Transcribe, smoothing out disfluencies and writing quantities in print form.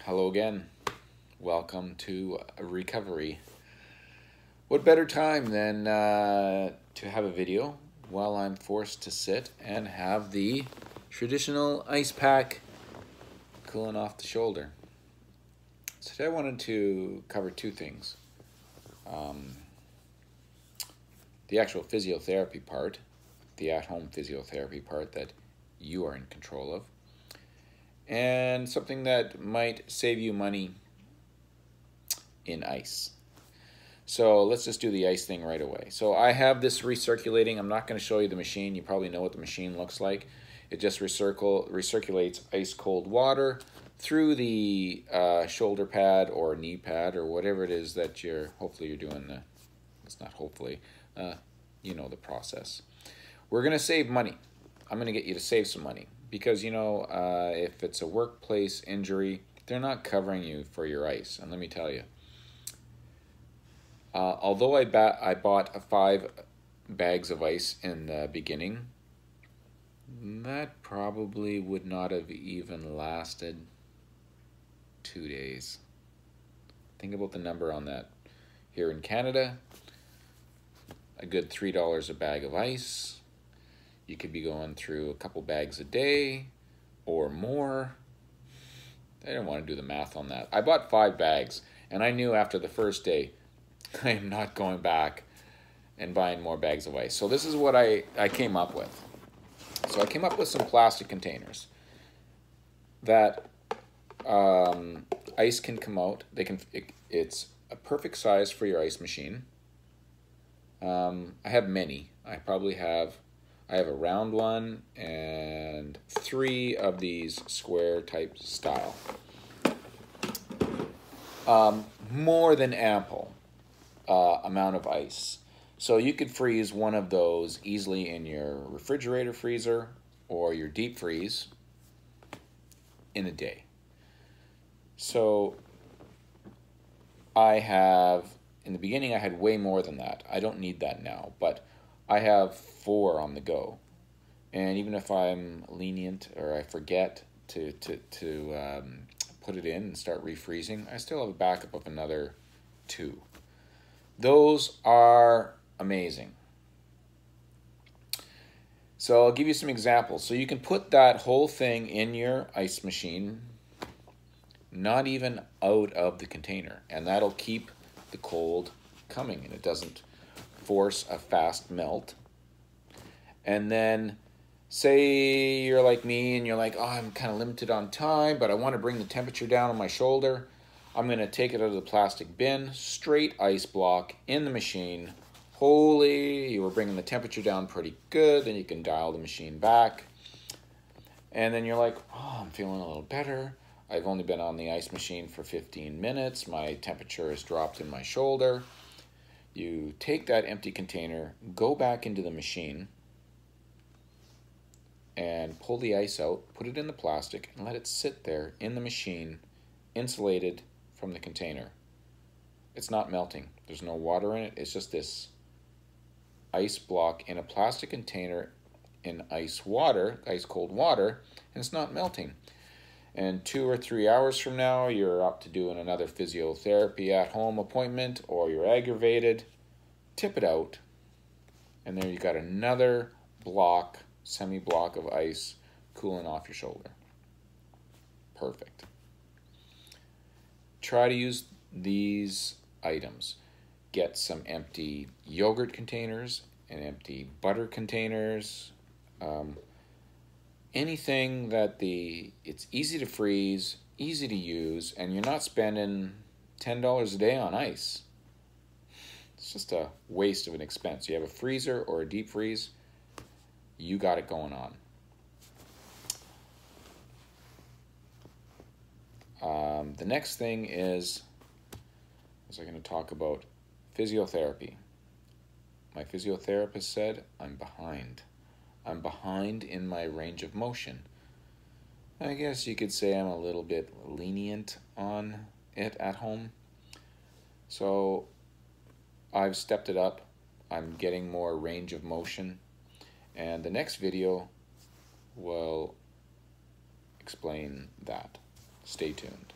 Hello again. Welcome to recovery. What better time than to have a video while I'm forced to sit and have the traditional ice pack cooling off the shoulder. So today I wanted to cover two things. The actual physiotherapy part, the at-home physiotherapy part that you are in control of, and something that might save you money in ice. So let's just do the ice thing right away. So I have this recirculating. I'm not going to show you the machine. You probably know what the machine looks like. It just recirculates ice cold water through the shoulder pad or knee pad or whatever it is that hopefully you're doing. It's not hopefully, you know the process. We're going to save money. I'm going to get you to save some money because, if it's a workplace injury, they're not covering you for your ice. And let me tell you, although I bought 5 bags of ice in the beginning, that probably would not have even lasted 2 days. Think about the number on that. Here in Canada, a good $3 a bag of ice. You could be going through a couple bags a day or more. I didn't want to do the math on that. I bought 5 bags, and I knew after the first day, I am not going back and buying more bags of ice. So this is what I came up with. So I came up with some plastic containers that ice can come out. It's a perfect size for your ice machine. I have many. I have a round one and 3 of these square type style. More than ample amount of ice. So you could freeze one of those easily in your refrigerator freezer or your deep freeze in a day. So in the beginning I had way more than that. I don't need that now, but I have 4 on the go. And even if I'm lenient or I forget to put it in and start refreezing, I still have a backup of another 2. Those are amazing. So I'll give you some examples. So you can put that whole thing in your ice machine, not even out of the container, and that'll keep the cold coming and it doesn't force a fast melt. And then say you're like me and you're like, oh, I'm kind of limited on time, but I want to bring the temperature down on my shoulder. I'm going to take it out of the plastic bin, straight ice block in the machine. Holy, you were bringing the temperature down pretty good. Then you can dial the machine back. And then you're like, oh, I'm feeling a little better. I've only been on the ice machine for 15 minutes. My temperature has dropped in my shoulder. You take that empty container, go back into the machine, and pull the ice out, put it in the plastic, and let it sit there in the machine, insulated from the container. It's not melting. There's no water in it. It's just this ice block in a plastic container in ice cold water, and it's not melting. And 2 or 3 hours from now, you're up to doing another physiotherapy at-home appointment, or you're aggravated, tip it out, and there you got another semi-block of ice cooling off your shoulder. Perfect. Try to use these items. Get some empty yogurt containers and empty butter containers. Anything that it's easy to freeze, easy to use, and you're not spending $10 a day on ice. It's just a waste of an expense. You have a freezer or a deep freeze, you got it going on. The next thing is I'm going to talk about physiotherapy. My physiotherapist said I'm behind. I'm behind in my range of motion. I guess you could say I'm a little bit lenient on it at home. So I've stepped it up. I'm getting more range of motion. And the next video will explain that. Stay tuned.